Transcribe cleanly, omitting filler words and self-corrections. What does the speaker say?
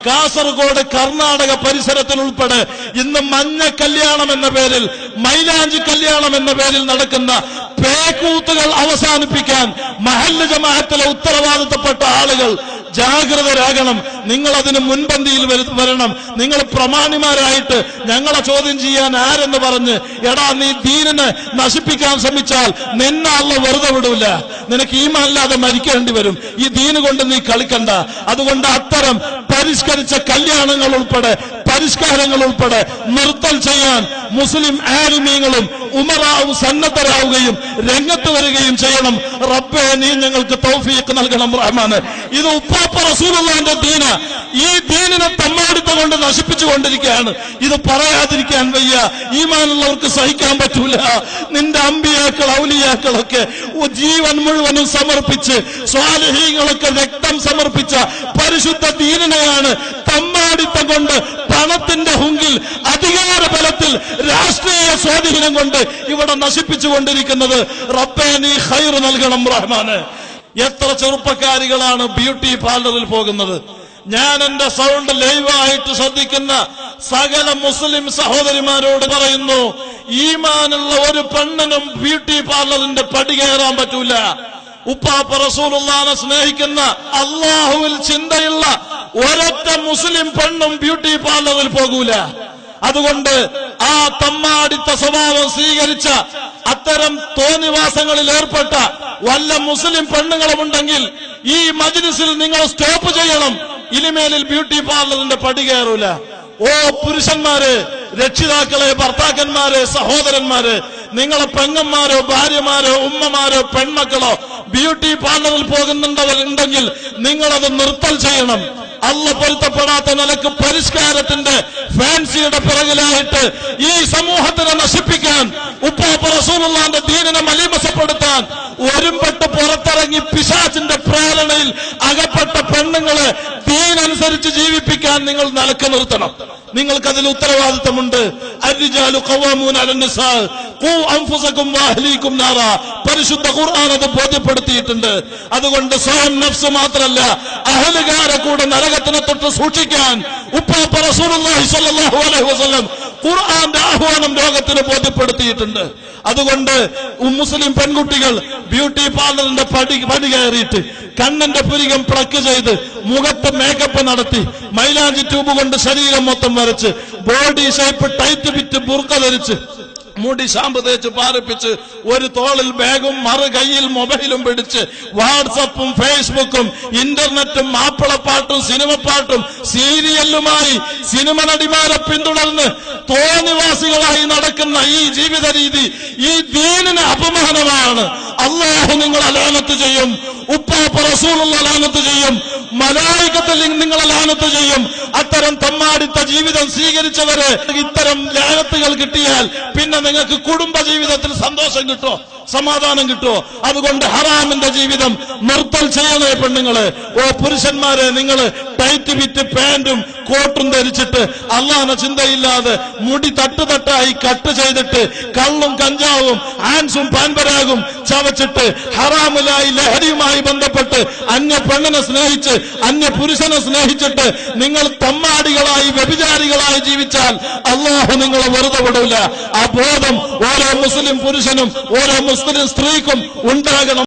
കാസർഗോഡ് കർണാടക പരിസരത്തിനുൾപ്പെടെ ഇന്ന് മഞ്ഞ കല്യാണം എന്ന പേരിൽ, മൈലാഞ്ചി കല്യാണം എന്ന പേരിൽ നടക്കുന്ന പേക്കൂത്തുകൾ അവസാനിപ്പിക്കാൻ മഹല്ല് ജമാഅത്തിലെ ഉത്തരവാദിത്തപ്പെട്ട ആളുകൾ ജാഗ്രതരാകണം. നിങ്ങൾ അതിന് മുൻപന്തിയിൽ വരണം. നിങ്ങൾ പ്രമാണിമാരായിട്ട് ഞങ്ങളെ ചോദ്യം ചെയ്യാൻ ആരെന്ന് പറഞ്ഞ് എടാ നീ ദീനിനെ നശിപ്പിക്കാൻ ശ്രമിച്ചാൽ നിന്നെ അല്ലാഹു വെറുതെ വിടൂല. നിനക്ക് ഈമാനില്ലാതെ മരിക്കേണ്ടി വരും. ഈ ദീന് കൊണ്ട് നീ കളിക്കണ്ട. അതുകൊണ്ട് അത്തരം പരിഷ്കരിച്ച കല്യാണങ്ങൾ ഉൾപ്പെടെ പരിഷ്കാരങ്ങൾ ഉൾപ്പെടെ നിർത്തൽ ചെയ്യാൻ മുസ്ലിം ആലിമീങ്ങളും ഉമറാവും സന്നദ്ധരാവുകയും രംഗത്ത് വരികയും ചെയ്യണം. റബ്ബേ നീ ഞങ്ങൾക്ക് തൗഫീഖ് നൽകണം റഹ്മാനെ. ഇത് ഉപ്പാപ്പ റസൂലുള്ളാഹിന്റെ ദീന. ഈ ദീനിനെ തമ്മാടിത്ത കൊണ്ട് നശിപ്പിച്ചുകൊണ്ടിരിക്കുകയാണ്. ഇത് പറയാതിരിക്കാൻ വയ്യ. ഈമാനുള്ളവർക്ക് സഹിക്കാൻ പറ്റൂല. നിന്റെ അമ്പിയാക്കൾ ഔലിയാക്കളൊക്കെ ജീവൻ മുഴുവനും സമർപ്പിച്ച് സ്വാലിഹീങ്ങളൊക്കെ രക്തം സമർപ്പിച്ച പരിശുദ്ധ ദീനിനെയാണ് തമ്മാടിത്തം കൊണ്ട്, പണത്തിന്റെ ഹുങ്കിൽ, അധികാര ബലത്തിൽ, രാഷ്ട്രീയ സ്വാധീനം കൊണ്ട് ഇവിടെ നശിപ്പിച്ചുകൊണ്ടിരിക്കുന്നത്. റബ്ബേ നീ ഖൈർ നൽകണം റഹ്മാനെ. എത്ര ചെറുപ്പക്കാരികളാണ് ബ്യൂട്ടി പാർലറിൽ പോകുന്നത്. ഞാൻ എന്റെ സൗണ്ട് ലൈവായിട്ട് ശ്രദ്ധിക്കുന്ന സകല മുസ്ലിം സഹോദരിമാരോട് പറയുന്നു, ഈമാനുള്ള ഒരു പെണ്ണിനും ബ്യൂട്ടി പാർലറിന്റെ പടി കയറാൻ പറ്റൂല. ഉപ്പാപ്പ റസൂലുള്ളാഹിനെ സ്നേഹിക്കുന്ന, അള്ളാഹുവിൽ ചിന്തയുള്ള ഒരൊറ്റ മുസ്ലിം പെണ്ണും ബ്യൂട്ടി പാർലറിൽ പോകൂല. അതുകൊണ്ട് ആ തമ്മാടിത്ത സ്വഭാവം സ്വീകരിച്ച, അത്തരം തോന്നിവാസങ്ങളിൽ ഏർപ്പെട്ട വല്ല മുസ്ലിം പെണ്ണുങ്ങളുമുണ്ടെങ്കിൽ ഈ മജ്ലിസിൽ നിങ്ങൾ സ്റ്റോപ്പ് ചെയ്യണം. ഇനിമേലിൽ ബ്യൂട്ടി പാർലറിന്റെ പടി കയറൂല. ഓ പുരുഷന്മാരെ, രക്ഷിതാക്കളെ, ഭർത്താക്കന്മാരെ, സഹോദരന്മാരെ, നിങ്ങളെ പെങ്ങന്മാരോ ഭാര്യമാരോ ഉമ്മമാരോ പെൺമക്കളോ ബ്യൂട്ടി പാർലറിൽ പോകുന്നുണ്ടെങ്കിൽ നിങ്ങളത് നിർത്തൽ ചെയ്യണം. അല്ലാഹു പൊരുത്തപ്പെടാത്ത നിലക്ക് പരിഷ്കാരത്തിന്റെ ഫാൻസിയുടെ പിറകിലായിട്ട് ഈ സമൂഹത്തിനെ നശിപ്പിക്കാൻ, ഉപ്പാപ്പ റസൂലുള്ളാഹിന്റെ ദീനിനെ മലീമസപ്പെടുത്താൻ ഒരുമ്പെട്ട് പുറത്തിറങ്ങി പിശാചിന്റെ പ്രേരണയിൽ അകപ്പെട്ട പെണ്ണുങ്ങളെ ദീനനുസരിച്ച് ജീവിപ്പിക്കാൻ നിങ്ങൾ നിലക്ക് നിർത്തണം. നിങ്ങൾക്കതിൽ ഉത്തരവാദിത്തമുണ്ട്. അർരിജാലു ഖവാമൂന അലന്നിസാ ഖൂ അൻഫുസകും വഅഹ്ലീകും നാറാ. പരിശുദ്ധ ഖുർആൻ അത് ബോധ്യപ്പെടുത്തിയിട്ടുണ്ട്. അതുകൊണ്ട് സ്വയം നഫ്സ് മാത്രമല്ല, അഹലുകാരെ കൂടെ നരകത്തിനെ തൊട്ട് സൂക്ഷിക്കാൻ ഉപ്പാപ്പ റസൂലുള്ളാഹി സ്വല്ലല്ലാഹു അലൈഹി വസല്ലം ഖുർആന്റെ ആഹ്വാനം ലോകത്തിന് ബോധ്യപ്പെടുത്തിയിട്ടുണ്ട്. അതുകൊണ്ട് മുസ്ലിം പെൺകുട്ടികൾ ബ്യൂട്ടി പാർലറിന്റെ പടി കയറിയിട്ട് കണ്ണിന്റെ പുരികം പ്ലക്ക് ചെയ്ത് മുഖത്ത് മേക്കപ്പ് നടത്തി മൈലാഞ്ചി ട്യൂബ് കൊണ്ട് ശരീരം മൊത്തം വരച്ച് body shape tight fit burqa ധരിച്ച് മുടി ഷാമ്പ് തേച്ച് പാറിപ്പിച്ച് ഒരു തോളിൽ ബാഗും മറു കൈയിൽ മൊബൈലും പിടിച്ച് വാട്സപ്പും ഫേസ്ബുക്കും ഇന്റർനെറ്റും മാപ്പിളപ്പാട്ടും സിനിമപ്പാട്ടും സീരിയലുമായി സിനിമ നടിമാരെ പിന്തുടർന്ന് തോന്നിവാസികളായി നടക്കുന്ന ഈ ജീവിത രീതി ഈ ദീനിന് അപമാനമാണ്. അല്ലാഹു നിങ്ങളെ ലാനത്ത് ചെയ്യും. ഉപ്പാപ്പ റസൂലുള്ളാഹി ലാനത്ത് ചെയ്യും. മലായികത്തിൽ നിങ്ങളെ ലാനത്ത് ചെയ്യും. അത്തരം തമ്മാടിത്ത ജീവിതം സ്വീകരിച്ചവരെ ഇത്തരം ലാനത്തുകൾ കിട്ടിയാൽ പിന്നെ നിങ്ങൾക്ക് കുടുംബ ജീവിതത്തിൽ സന്തോഷം കിട്ടോ, സമാധാനം കിട്ടോ? അതുകൊണ്ട് ഹറാമിന്റെ ജീവിതം നിർത്തൽ ചെയ്യണേ പെണ്ണുങ്ങളെ. ഓ പുരുഷന്മാരെ, നിങ്ങൾ ടൈറ്റ് ഫിറ്റ് പാന്റും കോട്ടും ധരിച്ചിട്ട് അള്ളാഹുവിനെ ചിന്തയില്ലാതെ മുടി തട്ടുതട്ടായി കട്ട് ചെയ്തിട്ട് കള്ളും കഞ്ചാവും ആൻസും പാൻപരാഗും ചവച്ചിട്ട് ഹറാമിലായി ലഹരിയുമായി ബന്ധപ്പെട്ട് അന്യ പെണ്ണിനെ സ്നേഹിച്ച് അന്യ പുരുഷനെ സ്നേഹിച്ചിട്ട് നിങ്ങൾ തമ്മാടികളായി വ്യഭിചാരികളായി ജീവിച്ചാൽ അള്ളാഹു നിങ്ങളെ വെറുതെ വിടൂല. ആ ബോധം ഓരോ മുസ്ലിം പുരുഷനും ഓരോ മുസ്ലിം സ്ത്രീക്കും ഉണ്ടാകണം.